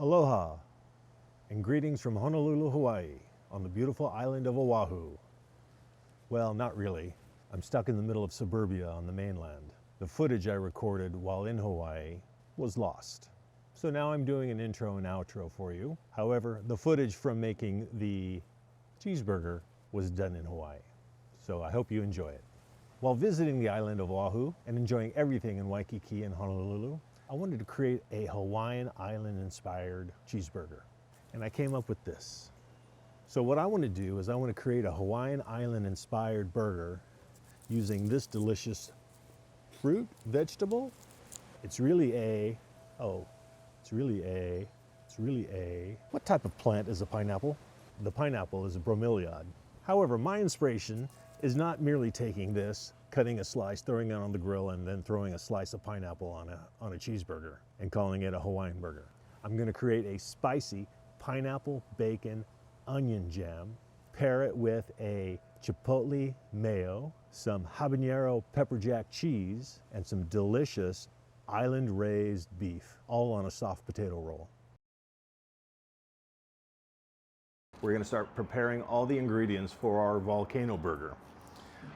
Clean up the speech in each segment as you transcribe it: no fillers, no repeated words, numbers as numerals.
Aloha and greetings from Honolulu, Hawaii, on the beautiful island of Oahu. Well, not really. I'm stuck in the middle of suburbia on the mainland. The footage I recorded while in Hawaii was lost. So now I'm doing an intro and outro for you. However, the footage from making the cheeseburger was done in Hawaii. So I hope you enjoy it. While visiting the island of Oahu and enjoying everything in Waikiki and Honolulu, I wanted to create a Hawaiian island-inspired cheeseburger. And I came up with this. So what I want to do is I want to create a Hawaiian island-inspired burger using this delicious fruit, vegetable. What type of plant is a pineapple? The pineapple is a bromeliad. However, my inspiration is not merely taking this, cutting a slice, throwing it on the grill, and then throwing a slice of pineapple on a cheeseburger and calling it a Hawaiian burger. I'm gonna create a spicy pineapple, bacon, onion jam, pair it with a chipotle mayo, some habanero pepper jack cheese, and some delicious island raised beef, all on a soft potato roll. We're gonna start preparing all the ingredients for our volcano burger.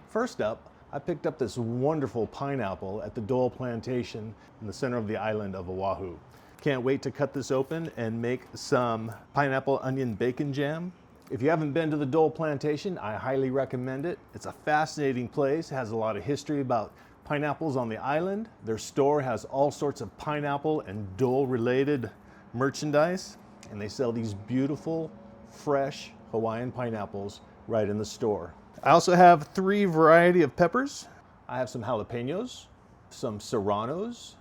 First up, I picked up this wonderful pineapple at the Dole Plantation in the center of the island of Oahu. Can't wait to cut this open and make some pineapple onion bacon jam. If you haven't been to the Dole Plantation, I highly recommend it. It's a fascinating place, has a lot of history about pineapples on the island. Their store has all sorts of pineapple and Dole related merchandise, and they sell these beautiful, fresh Hawaiian pineapples right in the store. I also have 3 variety of peppers. I have some jalapenos, some serranos,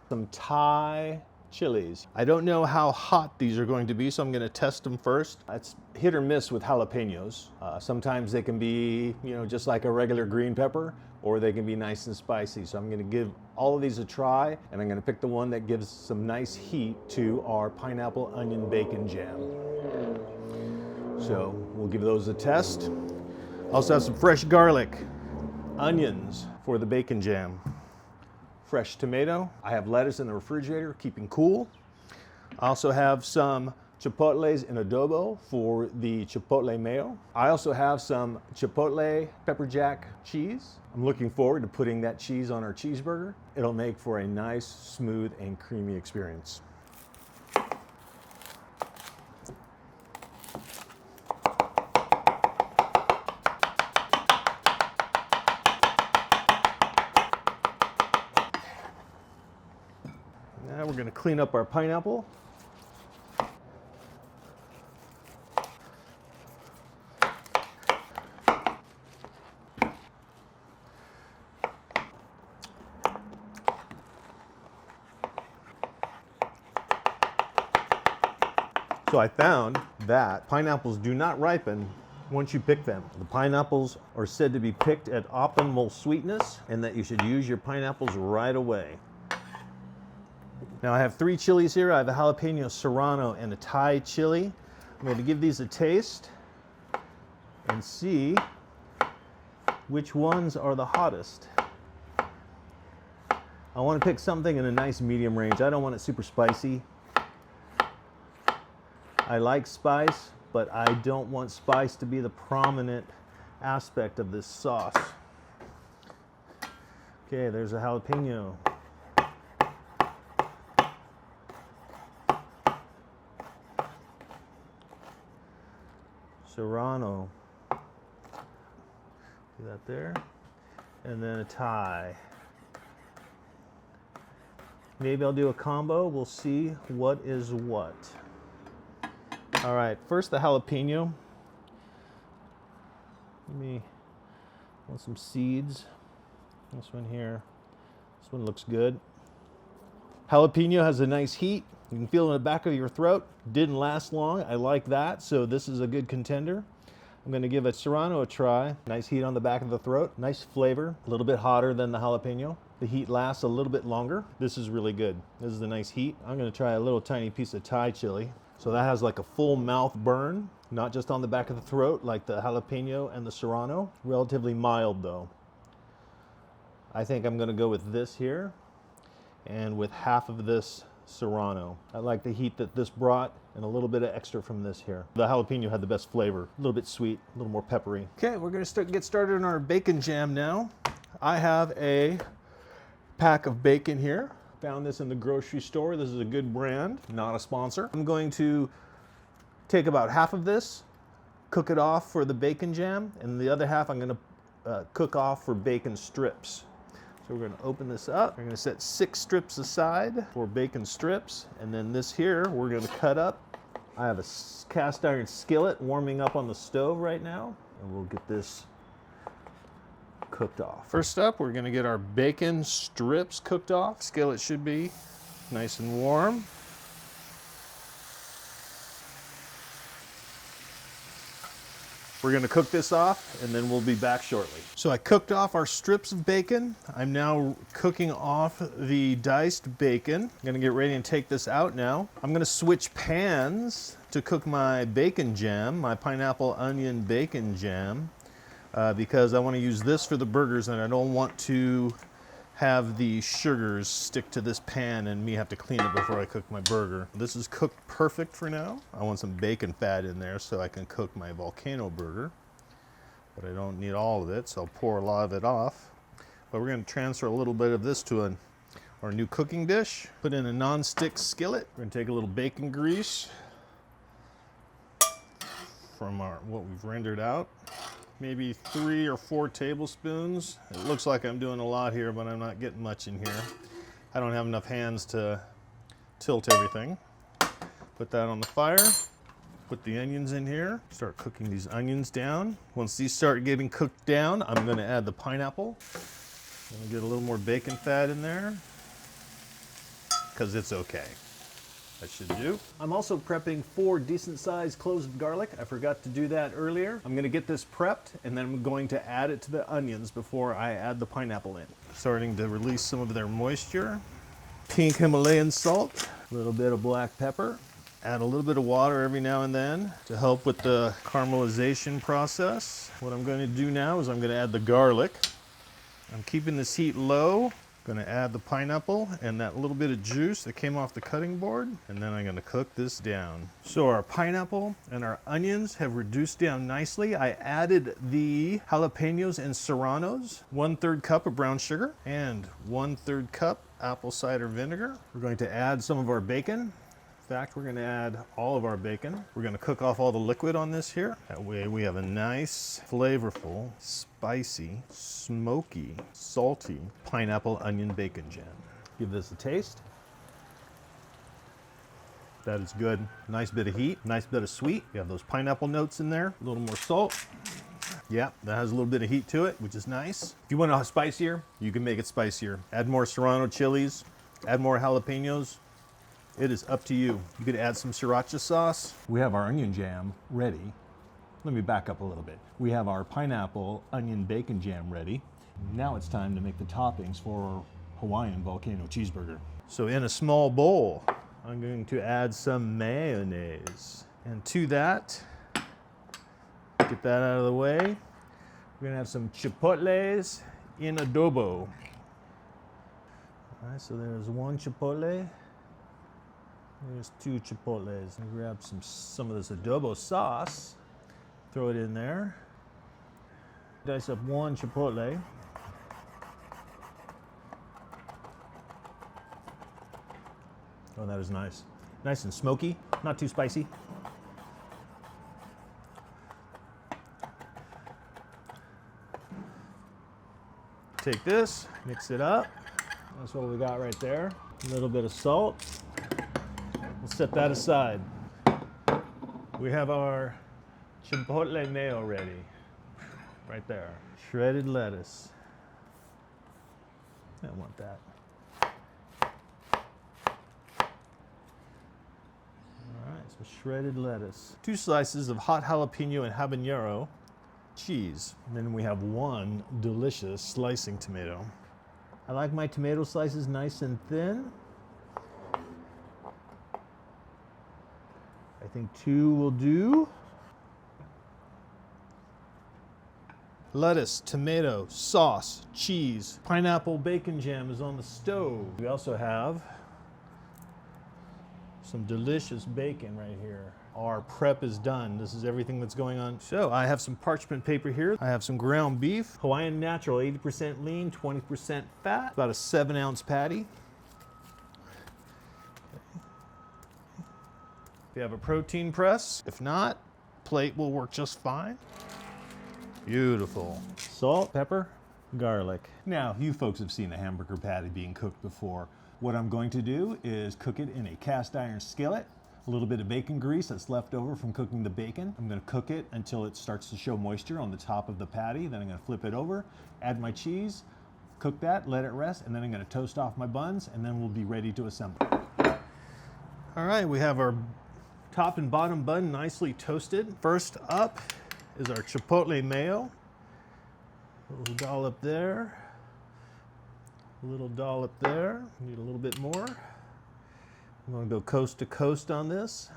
some Thai chilies. I don't know how hot these are going to be, so I'm going to test them first. It's hit or miss with jalapenos. Sometimes they can be, just like a regular green pepper, or they can be nice and spicy. So I'm going to give all of these a try, and I'm going to pick the one that gives some nice heat to our pineapple onion bacon jam. So we'll give those a test. Also have some fresh garlic, onions for the bacon jam, fresh tomato. I have lettuce in the refrigerator, keeping cool. I also have some chipotles in adobo for the chipotle mayo. I also have some chipotle pepper jack cheese. I'm looking forward to putting that cheese on our cheeseburger. It'll make for a nice, smooth, and creamy experience. Now we're going to clean up our pineapple. So I found that pineapples do not ripen once you pick them. The pineapples are said to be picked at optimal sweetness, and that you should use your pineapples right away. Now I have 3 chilies here. I have a jalapeno serrano and a Thai chili. I'm going to give these a taste and see which ones are the hottest. I want to pick something in a nice medium range. I don't want it super spicy. I like spice, but I don't want spice to be the prominent aspect of this sauce. Okay, there's a jalapeno. Serrano. Do that there. And then a Thai. Maybe I'll do a combo. We'll see what is what. All right, first the jalapeno. Want some seeds. This one here. This one looks good. Jalapeno has a nice heat. You can feel it in the back of your throat. Didn't last long. I like that, so this is a good contender. I'm going to give a serrano a try. Nice heat on the back of the throat. Nice flavor. A little bit hotter than the jalapeno. The heat lasts a little bit longer. This is really good. This is a nice heat. I'm going to try a little tiny piece of Thai chili. So that has like a full mouth burn, not just on the back of the throat like the jalapeno and the serrano. Relatively mild though. I think I'm going to go with this here, and with half of this Serrano. I like the heat that this brought and a little bit of extra from this here. The jalapeno had the best flavor. A little bit sweet, a little more peppery. Okay, we're gonna get started on our bacon jam now. I have a pack of bacon here. Found this in the grocery store. This is a good brand, not a sponsor. I'm going to take about half of this, cook it off for the bacon jam, and the other half I'm gonna cook off for bacon strips. So we're gonna open this up. We're gonna set 6 strips aside for bacon strips, and then this here we're gonna cut up. I have a cast iron skillet warming up on the stove right now, and we'll get this cooked off. First up, we're gonna get our bacon strips cooked off. Skillet should be nice and warm. We're gonna cook this off and then we'll be back shortly. So I cooked off our strips of bacon. I'm now cooking off the diced bacon. I'm gonna get ready and take this out now. I'm gonna switch pans to cook my bacon jam, my pineapple onion bacon jam, because I wanna use this for the burgers and I don't want to have the sugars stick to this pan and me have to clean it before I cook my burger. This is cooked perfect for now. I want some bacon fat in there so I can cook my volcano burger, but I don't need all of it, so I'll pour a lot of it off. But we're gonna transfer a little bit of this to our new cooking dish. Put in a non-stick skillet. We're gonna take a little bacon grease from what we've rendered out. Maybe 3 or 4 tablespoons. It looks like I'm doing a lot here, but I'm not getting much in here. I don't have enough hands to tilt everything. Put that on the fire. Put the onions in here. Start cooking these onions down. Once these start getting cooked down, I'm gonna add the pineapple. I'm gonna get a little more bacon fat in there, because it's okay. That should do. I'm also prepping 4 decent sized cloves of garlic. I forgot to do that earlier. I'm gonna get this prepped and then I'm going to add it to the onions before I add the pineapple in. Starting to release some of their moisture. Pink Himalayan salt, a little bit of black pepper. Add a little bit of water every now and then to help with the caramelization process. What I'm going to do now is I'm going to add the garlic. I'm keeping this heat low. Gonna add the pineapple and that little bit of juice that came off the cutting board, and then I'm gonna cook this down. So our pineapple and our onions have reduced down nicely. I added the jalapenos and serranos, 1/3 cup of brown sugar, and 1/3 cup apple cider vinegar. We're going to add some of our bacon. In fact, we're gonna add all of our bacon. We're gonna cook off all the liquid on this here. That way we have a nice, flavorful, spicy, smoky, salty pineapple onion bacon jam. Give this a taste. That is good. Nice bit of heat, nice bit of sweet. You have those pineapple notes in there, a little more salt. Yeah, that has a little bit of heat to it, which is nice. If you want it spicier, you can make it spicier. Add more serrano chilies, add more jalapenos. It is up to you. You could add some sriracha sauce. We have our onion jam ready. Let me back up a little bit. We have our pineapple onion bacon jam ready. Now it's time to make the toppings for our Hawaiian Volcano Cheeseburger. So in a small bowl, I'm going to add some mayonnaise. And to that, get that out of the way, we're gonna have some chipotles in adobo. All right, so there's 1 chipotle. There's 2 chipotles. And grab some of this adobo sauce, throw it in there. Dice up 1 chipotle. Oh, that is nice. Nice and smoky, not too spicy. Take this, mix it up. That's what we got right there. A little bit of salt. We'll set that aside. We have our chipotle mayo ready. Right there. Shredded lettuce. I want that. Alright, so shredded lettuce. 2 slices of hot jalapeno and habanero cheese. And then we have 1 delicious slicing tomato. I like my tomato slices nice and thin. I think 2 will do. Lettuce, tomato, sauce, cheese, pineapple bacon jam is on the stove. We also have some delicious bacon right here. Our prep is done. This is everything that's going on. So I have some parchment paper here. I have some ground beef, Hawaiian natural, 80% lean, 20% fat, about a 7-ounce patty. If you have a protein press, if not, plate will work just fine. Beautiful. Salt, pepper, garlic. Now, you folks have seen a hamburger patty being cooked before. What I'm going to do is cook it in a cast iron skillet. A little bit of bacon grease that's left over from cooking the bacon. I'm going to cook it until it starts to show moisture on the top of the patty. Then I'm going to flip it over, add my cheese, cook that, let it rest, and then I'm going to toast off my buns, and then we'll be ready to assemble. All right, we have our top and bottom bun nicely toasted. First up is our chipotle mayo. A little dollop there, a little dollop there. Need a little bit more. I'm going to go coast to coast on this.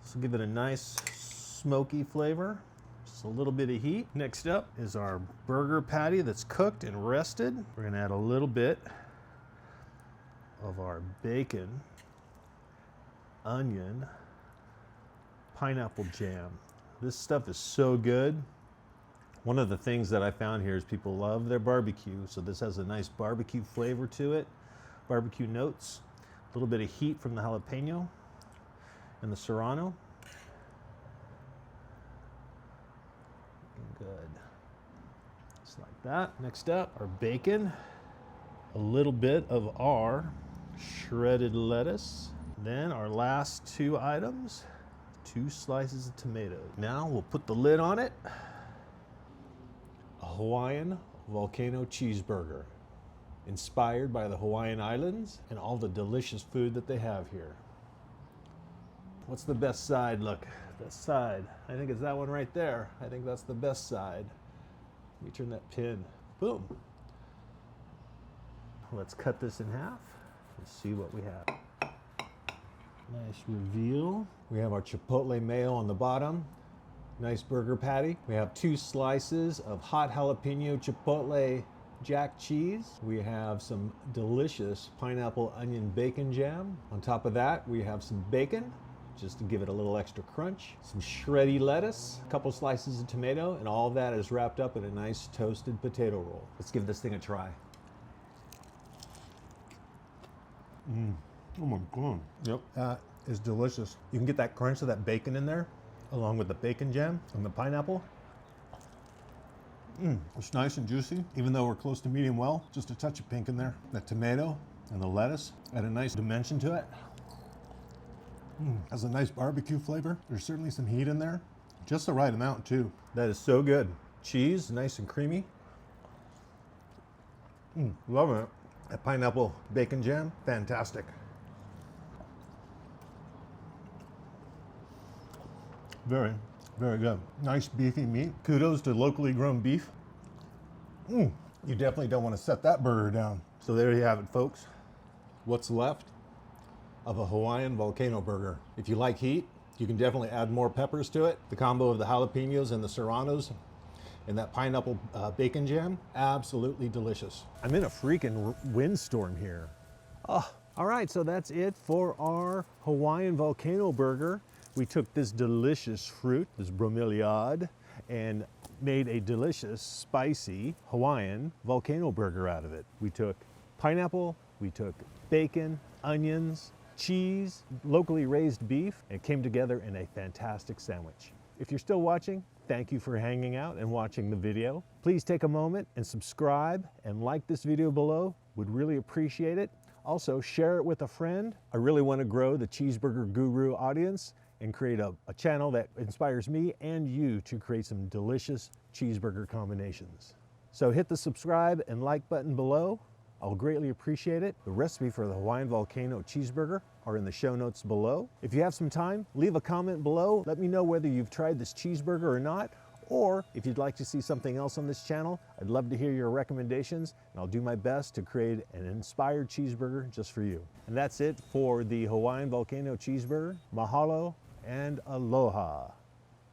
This will give it a nice smoky flavor. Just a little bit of heat. Next up is our burger patty that's cooked and rested. We're going to add a little bit of our bacon, onion, pineapple jam. This stuff is so good. One of the things that I found here is people love their barbecue, so this has a nice barbecue flavor to it, barbecue notes, a little bit of heat from the jalapeno and the serrano. Good. Just like that. Next up, our bacon, a little bit of our shredded lettuce, then our last two items, 2 slices of tomato. Now we'll put the lid on it. A Hawaiian Volcano Cheeseburger, inspired by the Hawaiian Islands and all the delicious food that they have here. What's the best side? Look, best side. I think it's that one right there. I think that's the best side. Let me turn that pin. Boom. Let's cut this in half and see what we have. Nice reveal. We have our chipotle mayo on the bottom. Nice burger patty. We have 2 slices of hot jalapeno chipotle jack cheese. We have some delicious pineapple onion bacon jam. On top of that, we have some bacon, just to give it a little extra crunch. Some shreddy lettuce, a couple slices of tomato, and all of that is wrapped up in a nice toasted potato roll. Let's give this thing a try. Oh my God. Yep. That is delicious. You can get that crunch of that bacon in there, along with the bacon jam and the pineapple. It's nice and juicy, even though we're close to medium well. Just a touch of pink in there. The tomato and the lettuce add a nice dimension to it. Has a nice barbecue flavor. There's certainly some heat in there. Just the right amount too. That is so good. Cheese, nice and creamy. Loving it. That pineapple bacon jam, fantastic. Very, very good. Nice beefy meat. Kudos to locally grown beef. You definitely don't want to set that burger down. So there you have it, folks. What's left of a Hawaiian Volcano burger. If you like heat, you can definitely add more peppers to it. The combo of the jalapenos and the serranos and that pineapple bacon jam, absolutely delicious. I'm in a freaking windstorm here. Oh, all right, so that's it for our Hawaiian Volcano burger. We took this delicious fruit, this bromeliad, and made a delicious, spicy Hawaiian volcano burger out of it. We took pineapple, we took bacon, onions, cheese, locally raised beef, and it came together in a fantastic sandwich. If you're still watching, thank you for hanging out and watching the video. Please take a moment and subscribe and like this video below. Would really appreciate it. Also, share it with a friend. I really want to grow the Cheeseburger Guru audience and create a channel that inspires me and you to create some delicious cheeseburger combinations. So hit the subscribe and like button below. I'll greatly appreciate it. The recipe for the Hawaiian Volcano Cheeseburger are in the show notes below. If you have some time, leave a comment below. Let me know whether you've tried this cheeseburger or not, or if you'd like to see something else on this channel. I'd love to hear your recommendations, and I'll do my best to create an inspired cheeseburger just for you. And that's it for the Hawaiian Volcano Cheeseburger. Mahalo and aloha.